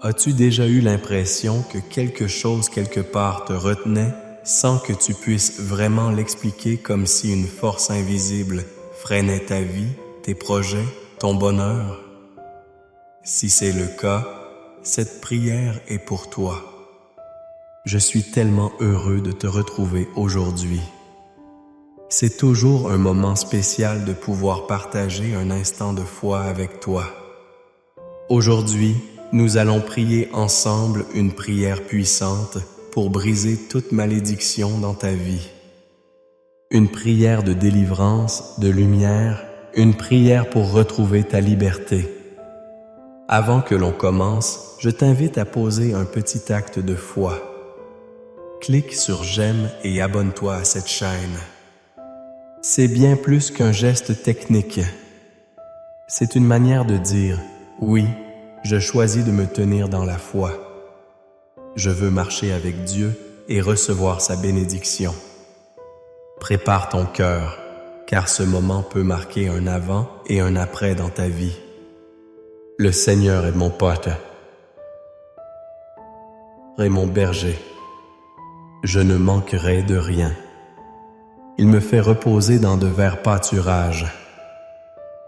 As-tu déjà eu l'impression que quelque chose quelque part te retenait sans que tu puisses vraiment l'expliquer, comme si une force invisible freinait ta vie, tes projets, ton bonheur? Si c'est le cas, cette prière est pour toi. Je suis tellement heureux de te retrouver aujourd'hui. C'est toujours un moment spécial de pouvoir partager un instant de foi avec toi. Aujourd'hui, nous allons prier ensemble une prière puissante pour briser toute malédiction dans ta vie. Une prière de délivrance, de lumière, une prière pour retrouver ta liberté. Avant que l'on commence, je t'invite à poser un petit acte de foi. Clique sur j'aime et abonne-toi à cette chaîne. C'est bien plus qu'un geste technique. C'est une manière de dire « Oui, je choisis de me tenir dans la foi. Je veux marcher avec Dieu et recevoir sa bénédiction. » Prépare ton cœur, car ce moment peut marquer un avant et un après dans ta vie. Le Seigneur est mon pote et mon berger. Je ne manquerai de rien. Il me fait reposer dans de verts pâturages.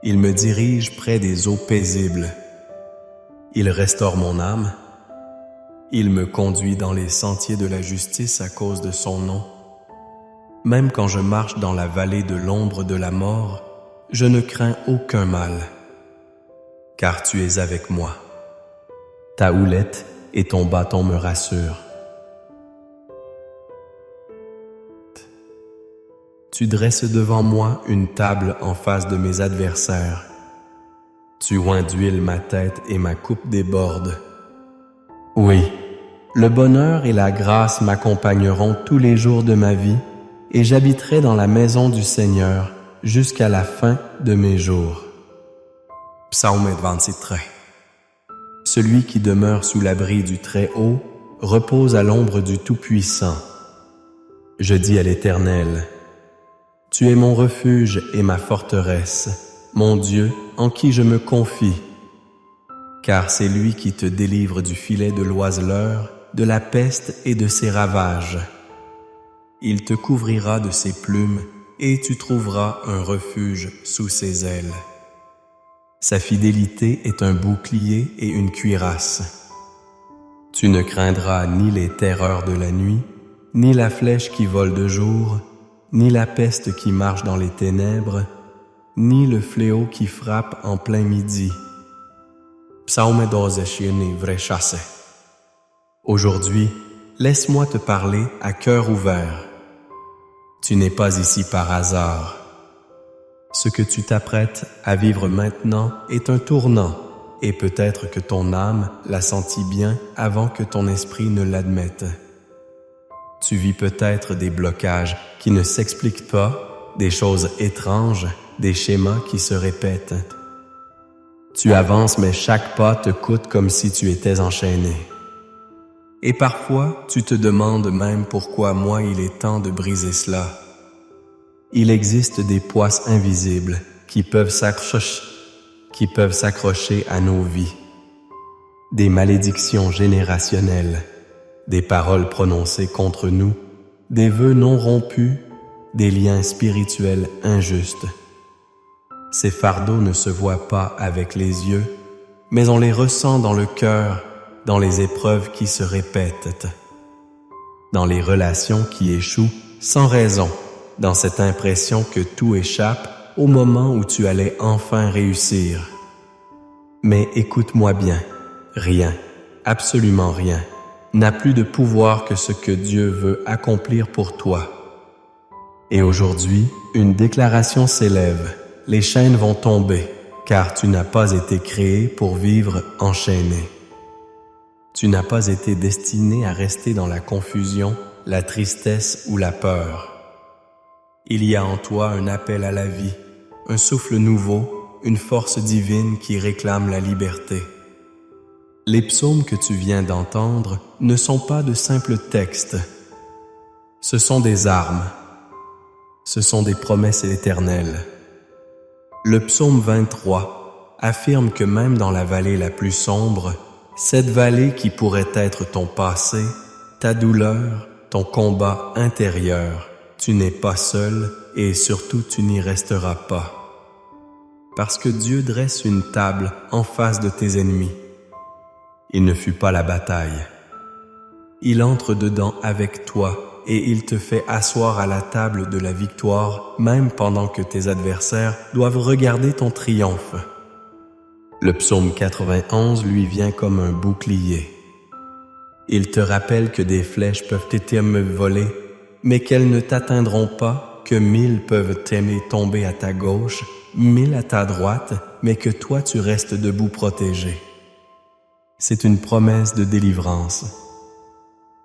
Il me dirige près des eaux paisibles. Il restaure mon âme. Il me conduit dans les sentiers de la justice à cause de son nom. Même quand je marche dans la vallée de l'ombre de la mort, je ne crains aucun mal, car tu es avec moi. Ta houlette et ton bâton me rassurent. Tu dresses devant moi une table en face de mes adversaires. Tu oins d'huile ma tête et ma coupe déborde. Oui, le bonheur et la grâce m'accompagneront tous les jours de ma vie et j'habiterai dans la maison du Seigneur jusqu'à la fin de mes jours. Psaume 23. Celui qui demeure sous l'abri du Très-Haut repose à l'ombre du Tout-Puissant. Je dis à l'Éternel: Tu es mon refuge et ma forteresse, mon Dieu en qui je me confie. Car c'est lui qui te délivre du filet de l'oiseleur, de la peste et de ses ravages. Il te couvrira de ses plumes et tu trouveras un refuge sous ses ailes. Sa fidélité est un bouclier et une cuirasse. Tu ne craindras ni les terreurs de la nuit, ni la flèche qui vole de jour, ni la peste qui marche dans les ténèbres, ni le fléau qui frappe en plein midi. Psaume 12 vrai chasse. Aujourd'hui, laisse-moi te parler à cœur ouvert. Tu n'es pas ici par hasard. Ce que tu t'apprêtes à vivre maintenant est un tournant, et peut-être que ton âme l'a senti bien avant que ton esprit ne l'admette. Tu vis peut-être des blocages qui ne s'expliquent pas, des choses étranges, des schémas qui se répètent. Tu avances mais chaque pas te coûte comme si tu étais enchaîné. Et parfois, tu te demandes même pourquoi moi il est temps de briser cela. Il existe des poisses invisibles qui peuvent s'accrocher à nos vies. Des malédictions générationnelles, des paroles prononcées contre nous, des vœux non rompus, des liens spirituels injustes. Ces fardeaux ne se voient pas avec les yeux, mais on les ressent dans le cœur, dans les épreuves qui se répètent, dans les relations qui échouent sans raison, dans cette impression que tout échappe au moment où tu allais enfin réussir. Mais écoute-moi bien, rien, absolument rien, n'a plus de pouvoir que ce que Dieu veut accomplir pour toi. Et aujourd'hui, une déclaration s'élève, les chaînes vont tomber, car tu n'as pas été créé pour vivre enchaîné. Tu n'as pas été destiné à rester dans la confusion, la tristesse ou la peur. Il y a en toi un appel à la vie, un souffle nouveau, une force divine qui réclame la liberté. Les psaumes que tu viens d'entendre ne sont pas de simples textes. Ce sont des armes. Ce sont des promesses éternelles. Le psaume 23 affirme que même dans la vallée la plus sombre, cette vallée qui pourrait être ton passé, ta douleur, ton combat intérieur. Tu n'es pas seul et surtout tu n'y resteras pas. Parce que Dieu dresse une table en face de tes ennemis. Il ne fut pas la bataille. Il entre dedans avec toi et il te fait asseoir à la table de la victoire, même pendant que tes adversaires doivent regarder ton triomphe. Le psaume 91 lui vient comme un bouclier. Il te rappelle que des flèches peuvent me voler, mais qu'elles ne t'atteindront pas, que 1000 peuvent t'aimer tomber à ta gauche, 1000 à ta droite, mais que toi tu restes debout protégé. C'est une promesse de délivrance.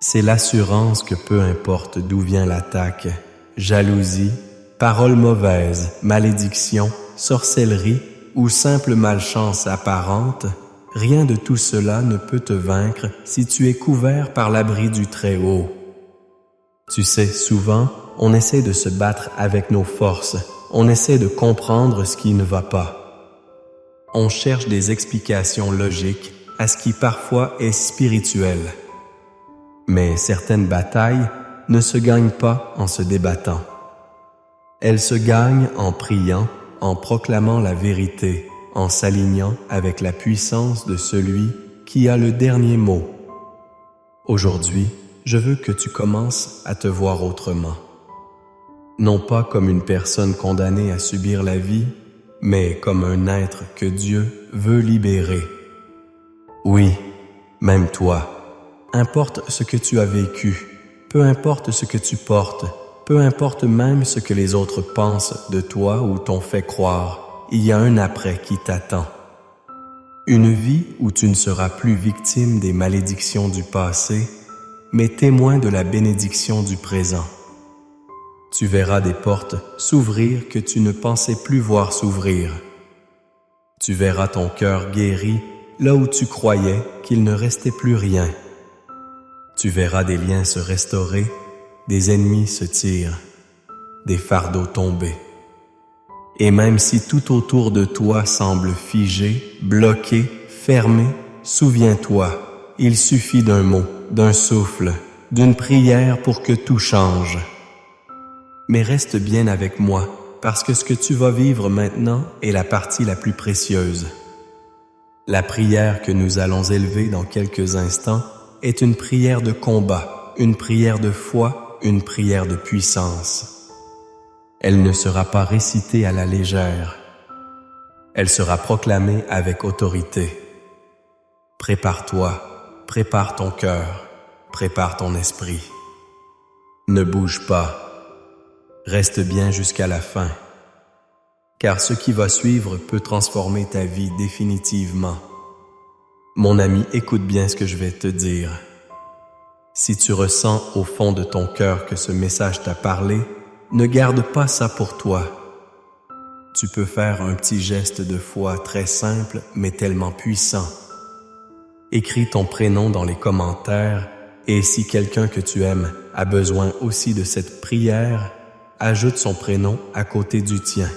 C'est l'assurance que peu importe d'où vient l'attaque, jalousie, paroles mauvaises, malédiction, sorcellerie ou simple malchance apparente, rien de tout cela ne peut te vaincre si tu es couvert par l'abri du Très-Haut. Tu sais, souvent, on essaie de se battre avec nos forces, on essaie de comprendre ce qui ne va pas. On cherche des explications logiques à ce qui parfois est spirituel. Mais certaines batailles ne se gagnent pas en se débattant. Elles se gagnent en priant, en proclamant la vérité, en s'alignant avec la puissance de celui qui a le dernier mot. Aujourd'hui, je veux que tu commences à te voir autrement. Non pas comme une personne condamnée à subir la vie, mais comme un être que Dieu veut libérer. Oui, même toi. Importe ce que tu as vécu, peu importe ce que tu portes, peu importe même ce que les autres pensent de toi ou t'ont fait croire, il y a un après qui t'attend. Une vie où tu ne seras plus victime des malédictions du passé, mais témoin de la bénédiction du présent. Tu verras des portes s'ouvrir que tu ne pensais plus voir s'ouvrir. Tu verras ton cœur guéri là où tu croyais qu'il ne restait plus rien. Tu verras des liens se restaurer, des ennemis se tirent, des fardeaux tomber. Et même si tout autour de toi semble figé, bloqué, fermé, souviens-toi, il suffit d'un mot, d'un souffle, d'une prière pour que tout change. Mais reste bien avec moi, parce que ce que tu vas vivre maintenant est la partie la plus précieuse. La prière que nous allons élever dans quelques instants est une prière de combat, une prière de foi, une prière de puissance. Elle ne sera pas récitée à la légère. Elle sera proclamée avec autorité. Prépare-toi, prépare ton cœur, prépare ton esprit. Ne bouge pas, reste bien jusqu'à la fin, car ce qui va suivre peut transformer ta vie définitivement. Mon ami, écoute bien ce que je vais te dire. Si tu ressens au fond de ton cœur que ce message t'a parlé, ne garde pas ça pour toi. Tu peux faire un petit geste de foi très simple, mais tellement puissant. Écris ton prénom dans les commentaires et si quelqu'un que tu aimes a besoin aussi de cette prière, ajoute son prénom à côté du tien.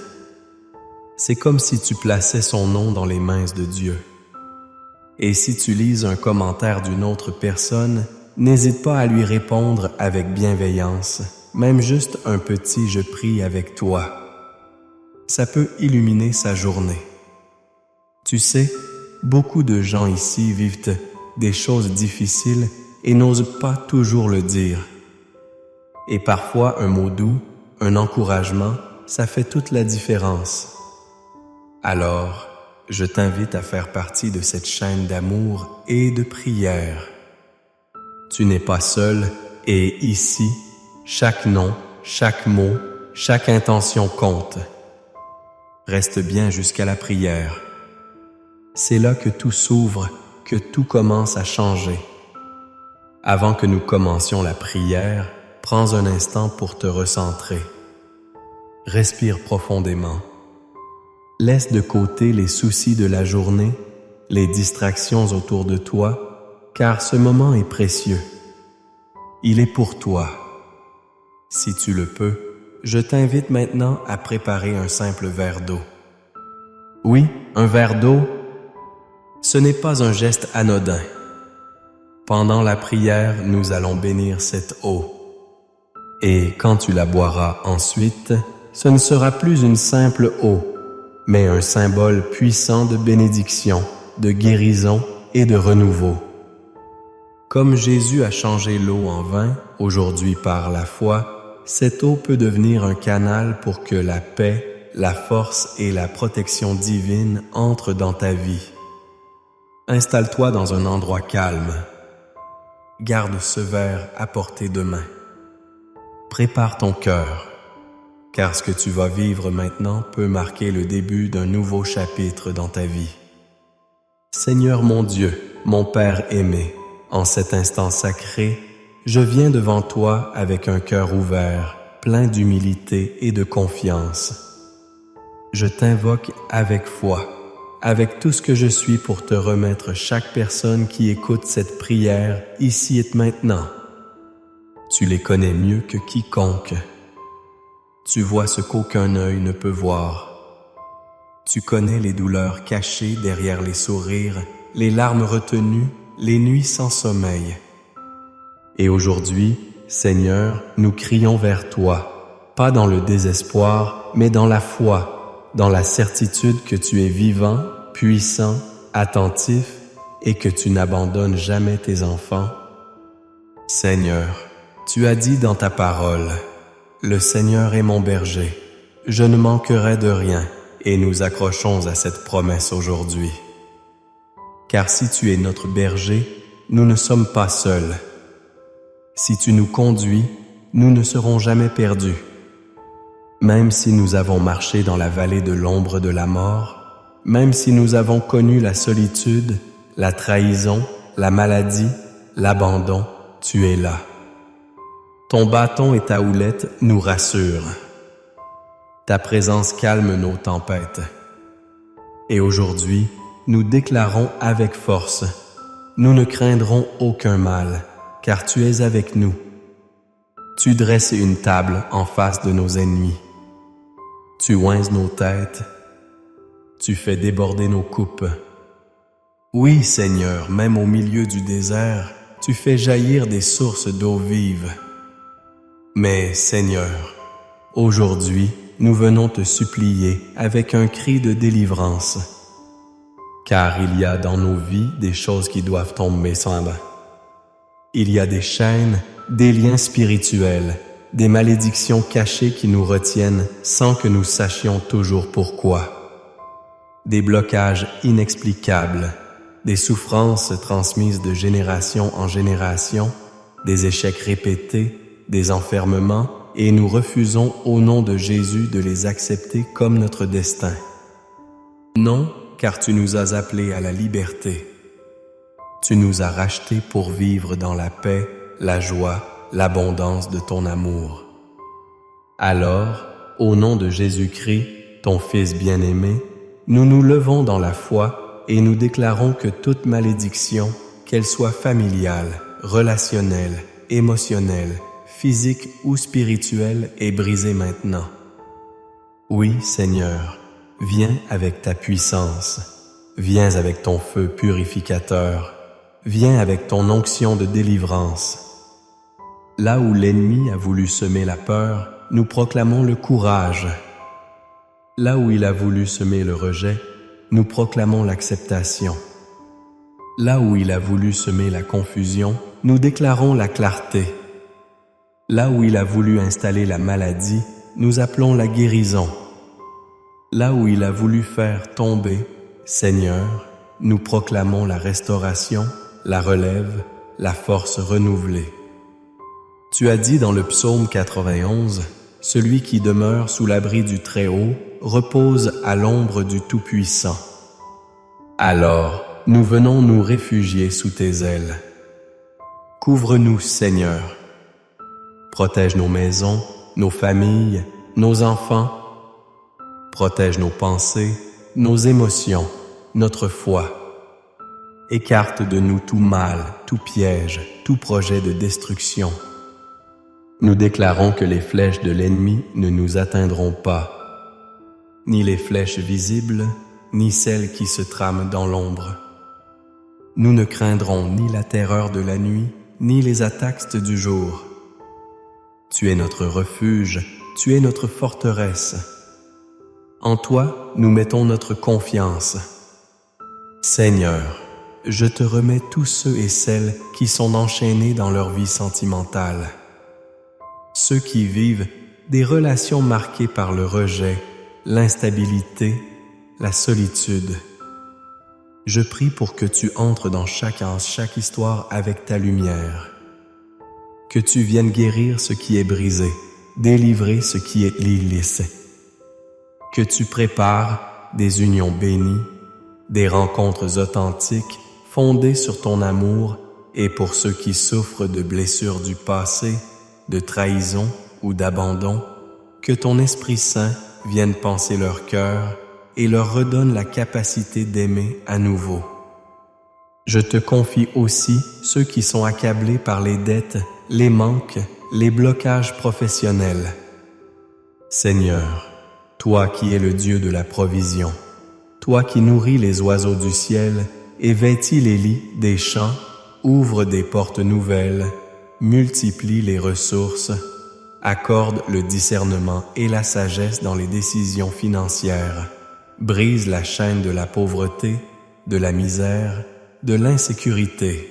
C'est comme si tu plaçais son nom dans les mains de Dieu. Et si tu lises un commentaire d'une autre personne, n'hésite pas à lui répondre avec bienveillance, même juste un petit « je prie avec toi ». Ça peut illuminer sa journée. Tu sais, beaucoup de gens ici vivent des choses difficiles et n'osent pas toujours le dire. Et parfois, un mot doux, un encouragement, ça fait toute la différence. Alors, je t'invite à faire partie de cette chaîne d'amour et de prière. Tu n'es pas seul et ici, chaque nom, chaque mot, chaque intention compte. Reste bien jusqu'à la prière. C'est là que tout s'ouvre, que tout commence à changer. Avant que nous commencions la prière, prends un instant pour te recentrer. Respire profondément. Laisse de côté les soucis de la journée, les distractions autour de toi, car ce moment est précieux. Il est pour toi. Si tu le peux, je t'invite maintenant à préparer un simple verre d'eau. Oui, un verre d'eau. Ce n'est pas un geste anodin. Pendant la prière, nous allons bénir cette eau. Et quand tu la boiras ensuite, ce ne sera plus une simple eau, mais un symbole puissant de bénédiction, de guérison et de renouveau. Comme Jésus a changé l'eau en vin, aujourd'hui par la foi, cette eau peut devenir un canal pour que la paix, la force et la protection divine entrent dans ta vie. Installe-toi dans un endroit calme. Garde ce verre à portée de main. Prépare ton cœur, car ce que tu vas vivre maintenant peut marquer le début d'un nouveau chapitre dans ta vie. Seigneur mon Dieu, mon Père aimé, en cet instant sacré, je viens devant toi avec un cœur ouvert, plein d'humilité et de confiance. Je t'invoque avec foi, avec tout ce que je suis pour te remettre chaque personne qui écoute cette prière ici et maintenant. Tu les connais mieux que quiconque. Tu vois ce qu'aucun œil ne peut voir. Tu connais les douleurs cachées derrière les sourires, les larmes retenues, les nuits sans sommeil. Et aujourd'hui, Seigneur, nous crions vers toi, pas dans le désespoir, mais dans la foi, dans la certitude que tu es vivant, puissant, attentif et que tu n'abandonnes jamais tes enfants. Seigneur, tu as dit dans ta parole, « Le Seigneur est mon berger, je ne manquerai de rien » et nous accrochons à cette promesse aujourd'hui. Car si tu es notre berger, nous ne sommes pas seuls. Si tu nous conduis, nous ne serons jamais perdus. Même si nous avons marché dans la vallée de l'ombre de la mort, même si nous avons connu la solitude, la trahison, la maladie, l'abandon, tu es là. Ton bâton et ta houlette nous rassurent. Ta présence calme nos tempêtes. Et aujourd'hui, nous déclarons avec force, nous ne craindrons aucun mal, car tu es avec nous. Tu dresses une table en face de nos ennemis. Tu oinces nos têtes. Tu fais déborder nos coupes. Oui, Seigneur, même au milieu du désert, tu fais jaillir des sources d'eau vive. Mais, Seigneur, aujourd'hui, nous venons te supplier avec un cri de délivrance. Car il y a dans nos vies des choses qui doivent tomber sans bas. Il y a des chaînes, des liens spirituels, des malédictions cachées qui nous retiennent sans que nous sachions toujours pourquoi. Des blocages inexplicables, des souffrances transmises de génération en génération, des échecs répétés, des enfermements, et nous refusons au nom de Jésus de les accepter comme notre destin. Non, car tu nous as appelés à la liberté. Tu nous as rachetés pour vivre dans la paix, la joie, l'abondance de ton amour. Alors, au nom de Jésus-Christ, ton Fils bien-aimé, nous nous levons dans la foi et nous déclarons que toute malédiction, qu'elle soit familiale, relationnelle, émotionnelle, physique ou spirituelle, est brisée maintenant. Oui, Seigneur, viens avec ta puissance, viens avec ton feu purificateur, viens avec ton onction de délivrance. Là où l'ennemi a voulu semer la peur, nous proclamons le courage. Là où il a voulu semer le rejet, nous proclamons l'acceptation. Là où il a voulu semer la confusion, nous déclarons la clarté. Là où il a voulu installer la maladie, nous appelons la guérison. Là où il a voulu faire tomber, Seigneur, nous proclamons la restauration, la relève, la force renouvelée. Tu as dit dans le psaume 91, « Celui qui demeure sous l'abri du Très-Haut repose à l'ombre du Tout-Puissant. » Alors, nous venons nous réfugier sous tes ailes. Couvre-nous, Seigneur. Protège nos maisons, nos familles, nos enfants. Protège nos pensées, nos émotions, notre foi. Écarte de nous tout mal, tout piège, tout projet de destruction. Nous déclarons que les flèches de l'ennemi ne nous atteindront pas, ni les flèches visibles, ni celles qui se trament dans l'ombre. Nous ne craindrons ni la terreur de la nuit, ni les attaques du jour. Tu es notre refuge, tu es notre forteresse. En toi, nous mettons notre confiance. Seigneur, je te remets tous ceux et celles qui sont enchaînés dans leur vie sentimentale. Ceux qui vivent des relations marquées par le rejet, l'instabilité, la solitude. Je prie pour que tu entres dans chaque histoire avec ta lumière. Que tu viennes guérir ce qui est brisé, délivrer ce qui est lisse. Que tu prépares des unions bénies, des rencontres authentiques fondées sur ton amour et pour ceux qui souffrent de blessures du passé, de trahison ou d'abandon, que ton Esprit Saint vienne panser leur cœur et leur redonne la capacité d'aimer à nouveau. Je te confie aussi ceux qui sont accablés par les dettes, les manques, les blocages professionnels. Seigneur, toi qui es le Dieu de la provision, toi qui nourris les oiseaux du ciel et vêtis les lits des champs, ouvre des portes nouvelles, multiplie les ressources, accorde le discernement et la sagesse dans les décisions financières, brise la chaîne de la pauvreté, de la misère, de l'insécurité.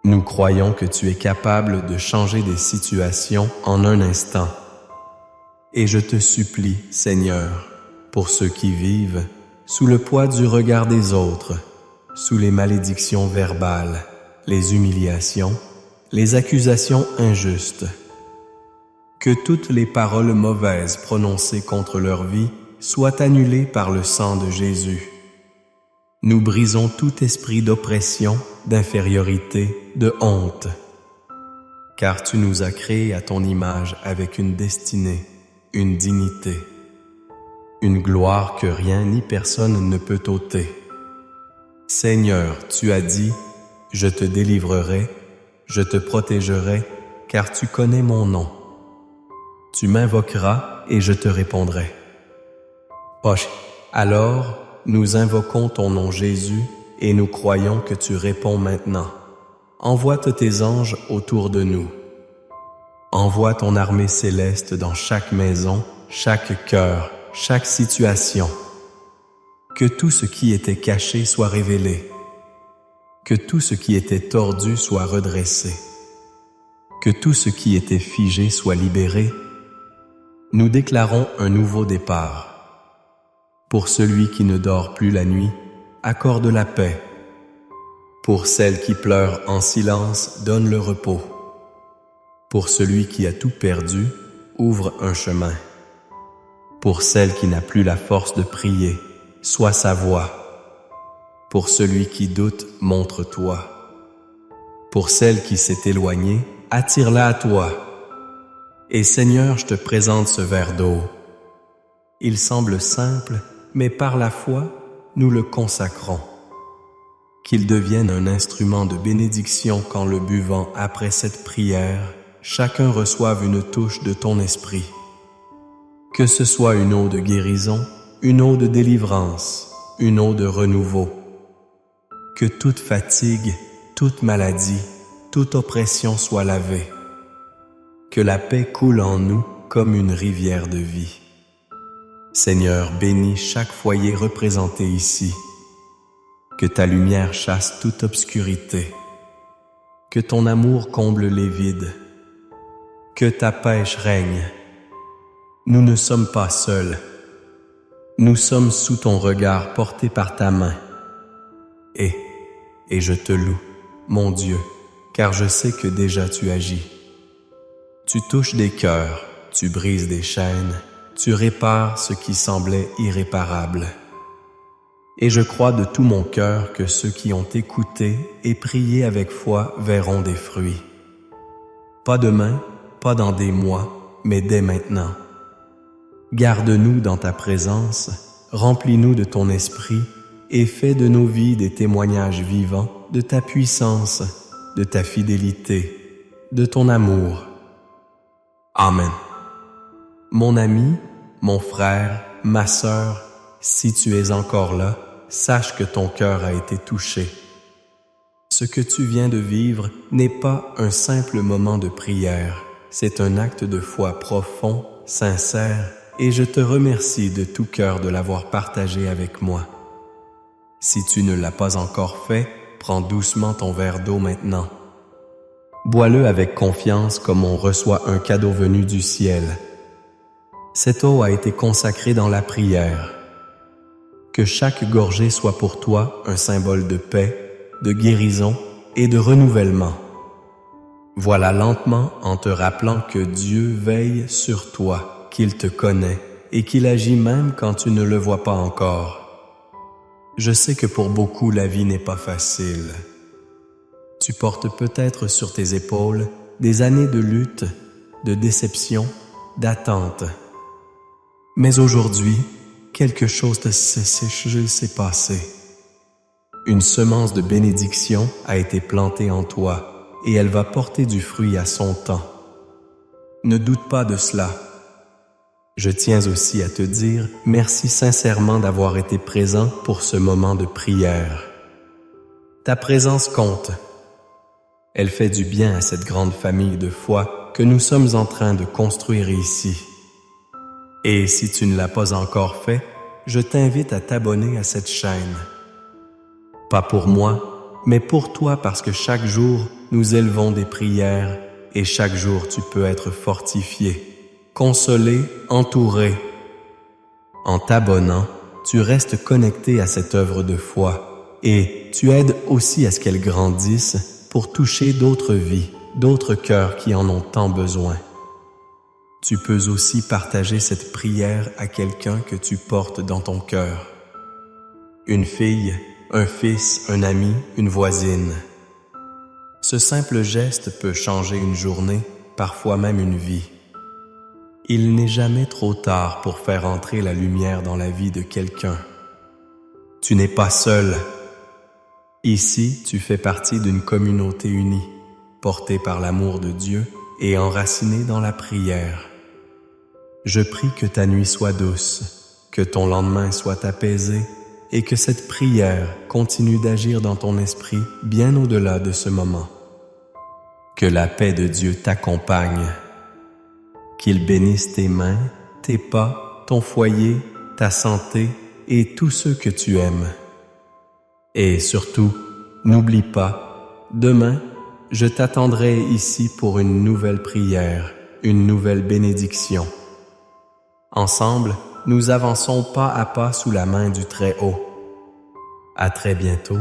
Nous croyons que tu es capable de changer des situations en un instant. Et je te supplie, Seigneur, pour ceux qui vivent sous le poids du regard des autres, sous les malédictions verbales, les humiliations, les accusations injustes, que toutes les paroles mauvaises prononcées contre leur vie soient annulées par le sang de Jésus. Nous brisons tout esprit d'oppression, d'infériorité, de honte, car tu nous as créés à ton image avec une destinée, une dignité, une gloire que rien ni personne ne peut ôter. Seigneur, tu as dit, je te délivrerai, je te protégerai, car tu connais mon nom. Tu m'invoqueras et je te répondrai. Alors, nous invoquons ton nom Jésus et nous croyons que tu réponds maintenant. Envoie tes anges autour de nous. Envoie ton armée céleste dans chaque maison, chaque cœur, chaque situation. Que tout ce qui était caché soit révélé. Que tout ce qui était tordu soit redressé. Que tout ce qui était figé soit libéré. Nous déclarons un nouveau départ. Pour celui qui ne dort plus la nuit, accorde la paix. Pour celle qui pleure en silence, donne le repos. Pour celui qui a tout perdu, ouvre un chemin. Pour celle qui n'a plus la force de prier, sois sa voix. Pour celui qui doute, montre-toi. Pour celle qui s'est éloignée, attire-la à toi. Et Seigneur, je te présente ce verre d'eau. Il semble simple, mais par la foi, nous le consacrons. Qu'il devienne un instrument de bénédiction quand le buvant après cette prière, chacun reçoive une touche de ton esprit. Que ce soit une eau de guérison, une eau de délivrance, une eau de renouveau. Que toute fatigue, toute maladie, toute oppression soit lavée. Que la paix coule en nous comme une rivière de vie. Seigneur, bénis chaque foyer représenté ici. Que ta lumière chasse toute obscurité. Que ton amour comble les vides. Que ta paix règne. Nous ne sommes pas seuls. Nous sommes sous ton regard porté par ta main. Et je te loue, mon Dieu, car je sais que déjà tu agis. Tu touches des cœurs, tu brises des chaînes, tu répares ce qui semblait irréparable. Et je crois de tout mon cœur que ceux qui ont écouté et prié avec foi verront des fruits. Pas demain, pas dans des mois, mais dès maintenant. Garde-nous dans ta présence, remplis-nous de ton esprit et fais de nos vies des témoignages vivants de ta puissance, de ta fidélité, de ton amour. Amen. Mon ami, mon frère, ma sœur, si tu es encore là, sache que ton cœur a été touché. Ce que tu viens de vivre n'est pas un simple moment de prière, c'est un acte de foi profond, sincère, et je te remercie de tout cœur de l'avoir partagé avec moi. Si tu ne l'as pas encore fait, prends doucement ton verre d'eau maintenant. Bois-le avec confiance comme on reçoit un cadeau venu du ciel. Cette eau a été consacrée dans la prière. Que chaque gorgée soit pour toi un symbole de paix, de guérison et de renouvellement. Voilà lentement en te rappelant que Dieu veille sur toi, qu'il te connaît et qu'il agit même quand tu ne le vois pas encore. Je sais que pour beaucoup la vie n'est pas facile. Tu portes peut-être sur tes épaules des années de lutte, de déception, d'attente. Mais aujourd'hui, quelque chose de s'est passé. Une semence de bénédiction a été plantée en toi et elle va porter du fruit à son temps. Ne doute pas de cela. Je tiens aussi à te dire merci sincèrement d'avoir été présent pour ce moment de prière. Ta présence compte. Elle fait du bien à cette grande famille de foi que nous sommes en train de construire ici. Et si tu ne l'as pas encore fait, je t'invite à t'abonner à cette chaîne. Pas pour moi, mais pour toi parce que chaque jour, nous élevons des prières et chaque jour tu peux être fortifié, consolé, entouré. En t'abonnant, tu restes connecté à cette œuvre de foi et tu aides aussi à ce qu'elle grandisse pour toucher d'autres vies, d'autres cœurs qui en ont tant besoin. Tu peux aussi partager cette prière à quelqu'un que tu portes dans ton cœur. Une fille, un fils, un ami, une voisine. Ce simple geste peut changer une journée, parfois même une vie. Il n'est jamais trop tard pour faire entrer la lumière dans la vie de quelqu'un. Tu n'es pas seul. Ici, tu fais partie d'une communauté unie, portée par l'amour de Dieu et enracinée dans la prière. Je prie que ta nuit soit douce, que ton lendemain soit apaisé et que cette prière continue d'agir dans ton esprit bien au-delà de ce moment. Que la paix de Dieu t'accompagne. Qu'il bénisse tes mains, tes pas, ton foyer, ta santé et tous ceux que tu aimes. Et surtout, n'oublie pas, demain, je t'attendrai ici pour une nouvelle prière, une nouvelle bénédiction. Ensemble, nous avançons pas à pas sous la main du Très-Haut. À très bientôt